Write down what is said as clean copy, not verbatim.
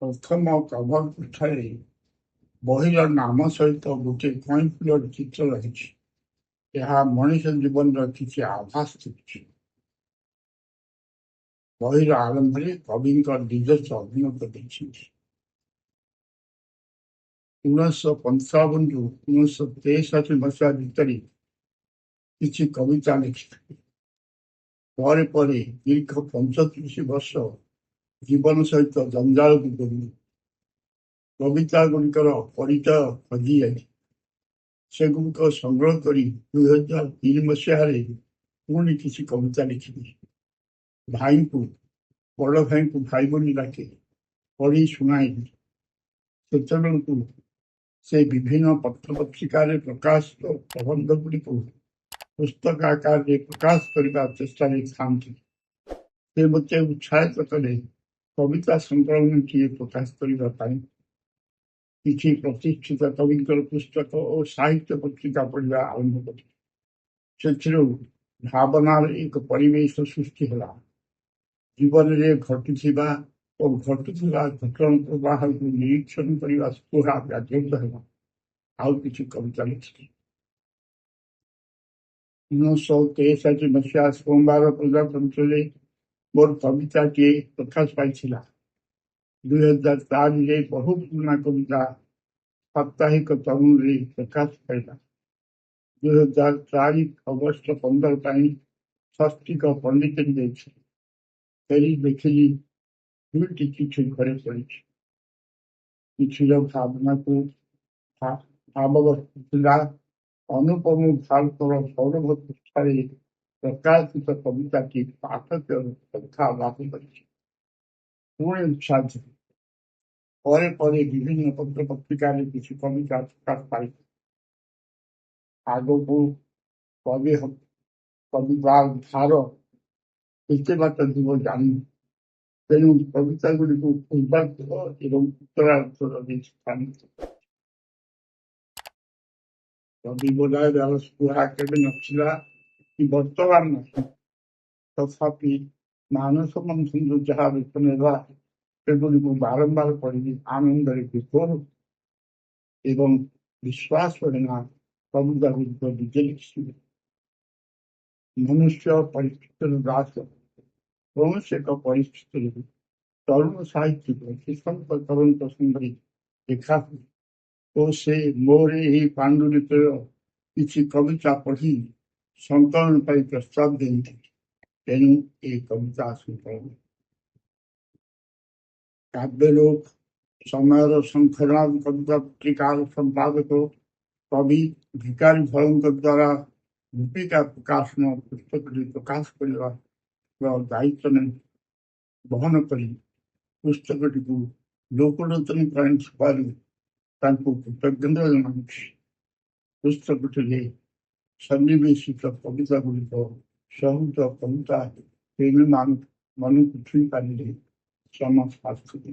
ପ୍ରଥମ କଭର ପୃଷ୍ଠାରେ ବହିର ନାମ ସହିତ ଗୋଟିଏ କଇଁ ଫୁଲର ଚିତ୍ର ରହିଛି। ଏହା ମଣିଷ ଜୀବନର କିଛି ଆଭାସ ଦେଉଛି। ବହିର ଆରମ୍ଭରେ କବିଙ୍କ ନିଜସ୍ୱ ଅଭିମତ ଦେଇଛନ୍ତି। 1955ରୁ 1963 ମସିହା ଭିତରେ କିଛି କବିତା ଲେଖିଥିଲେ। ପରେ ପରେ ଦୀର୍ଘ 35 ବର୍ଷ ଜୀବନ ସହିତ ଜଞ୍ଜାଳକୁ ଗଢ଼ିଲେ। କବିତା ଗୁଡ଼ିକର ପରିଚୟ ହଜିଯାଏ। ସେଗୁଡ଼ିକ ସଂଗ୍ରହ କରି 2003 ମସିହାରେ ପୁଣି କିଛି କବିତା ଲେଖିଲେ। ଭାଇଙ୍କୁ ବଡ଼ ଭାଇଙ୍କୁ ଭାଇ ବୋଲି ଡାକେ ପଢ଼ି ଶୁଣାଇଲେ। ସେତେବେଳକୁ ସେ ବିଭିନ୍ନ ପତ୍ରପତ୍ରିକାରେ ପ୍ରକାଶିତ ପ୍ରବନ୍ଧ ଗୁଡ଼ିକୁ ପୁସ୍ତକ ଆକାରରେ ପ୍ରକାଶ କରିବା ଚେଷ୍ଟାରେ ଥାନ୍ତି। ସେ ମୋତେ ଉତ୍ସାହିତ କଲେ କବିତା ସଂକଳନଟିଏ ପ୍ରକାଶ କରିବା ପାଇଁ। କିଛି ପ୍ରତିଷ୍ଠିତ କବିଙ୍କର ପୁସ୍ତକ ଓ ସାହିତ୍ୟ ପତ୍ରିକା ପଢ଼ିବା ଆରମ୍ଭ କଲେ। ସେଥିରୁ ଭାବନାର ଏକ ପରିବେଶ ସୃଷ୍ଟି ହେଲା। ଜୀବନରେ ଘଟୁଥିବା ଓ ଘଟୁଥିବା ଘଟଣା ପ୍ରବାହକୁ ନିରୀକ୍ଷଣ କରିବା ସ୍ପୃହା ବ୍ୟାଘ୍ତ ହେଲା। ଆଉ କିଛି କବିତା ଲେଖିଲେ। 1963 ମସିହା ସୋମବାର ପ୍ରଜାତନ୍ତ୍ରରେ ମୋର କବିତାଟିଏ ପ୍ରକାଶ ପାଇଥିଲା। 2004ରେ ବହୁ ପୁରୁଣା କବିତା ସାପ୍ତାହିକ ତରୁଣରେ ପ୍ରକାଶ ପାଇଲା। 2004 ଅଗଷ୍ଟ 15 ପାଇଁ ଷଷ୍ଠିକ ପଣ୍ଡିଚେରୀ ଯାଇଥିଲି। ଫେରି ଦେଖିଲି ଦୁଇଟି ଚିଠି ଘରେ ପଡ଼ିଛି। ଚିଠିର ଭାବନାକୁ ଭାବବସ୍ତୁ ଥିଲା ଅନୁପମ ଭାରତର ସୌରଭ ପୃଷ୍ଠାରେ ପ୍ରକାଶିତ କବିତାଟି ପାଠକର ଶ୍ରଦ୍ଧା ଲାଭ କରିଛି। ପୁଣି ଉତ୍ସାହ ଥିଲା। ପରେ ପରେ ବିଭିନ୍ନ ପତ୍ର ପତ୍ରିକାରେ କିଛି କବିତା ପ୍ରକାଶ ପାଇଛି। ଆଗକୁ କବିତା ଧାର କେତେ ବାଟ ଯିବ ଜାଣିନି। ତେଣୁ କବିତା ଗୁଡ଼ିକୁ ପୂର୍ବାର୍ଦ୍ଧ ଏବଂ ଉତ୍ତରାର୍ଦ୍ଧର ସ୍ଥାନ କବି ବୋଲାଇବାର ସ୍ପୃହା କେବେ ନଥିଲା କି ବର୍ତ୍ତମାନ ନାହିଁ। ତଥାପି ମାନସ ମନ୍ଥନରୁ ଯାହା ବେତନ ହେବା ସେଗୁଡ଼ିକୁ ବାରମ୍ବାର ପଢ଼ି ଆନନ୍ଦରେ ବିଭୋର ଏବଂ ବିଶ୍ୱାସ କରେ ନା କବିତା ଗୁଡ଼ିକ ନିଜେ ଲେଖିବେ। ମନୁଷ୍ୟ ପରିସ୍ଥିତିର ଦାସ। କୌଣସି ଏକ ପରିସ୍ଥିତିରେ ତରୁଣ ସାହିତ୍ୟିକ କିଶୋର କରଙ୍କ ସାଙ୍ଗରେ ଦେଖା ହୁଏ ଓ ସେ ମୋର ଏହି ପାଣ୍ଡୁଲିପିର କିଛି କବିତା ପଢ଼ି ସଂକଳନ ପାଇଁ ପ୍ରସ୍ତାବ ଦିଅନ୍ତି। ତେଣୁ ଏହି କବିତା ସଂକଳନ। କାବ୍ୟଲୋକ ସମୟର ଶଙ୍ଖନାଦ କବିତା ପତ୍ରିକାର ସମ୍ପାଦକ କବି ଭିକାରୀ ଭଳଙ୍କ ଦ୍ୱାରା ଭୂମିକା ପ୍ରକାଶନ ପୁସ୍ତକଟି ପ୍ରକାଶ କରିବାର ଦାୟିତ୍ୱ ବହନ କରି ପୁସ୍ତକଟିକୁ ଲୋକଲୋଚନ ପାଇଁ ଥିବାରୁ ତାଙ୍କୁ କୃତଜ୍ଞତା ଜଣାଉଛି। ପୁସ୍ତକଟିରେ ସନ୍ନିବେଶିତ କବିତା ଗୁଡ଼ିକ ସହୃଦ କବିତା ପ୍ରେମୀମାନଙ୍କୁ ମନକୁ ଛୁଇଁ ପାରିଲେ ସମ ସାର୍ଥକ।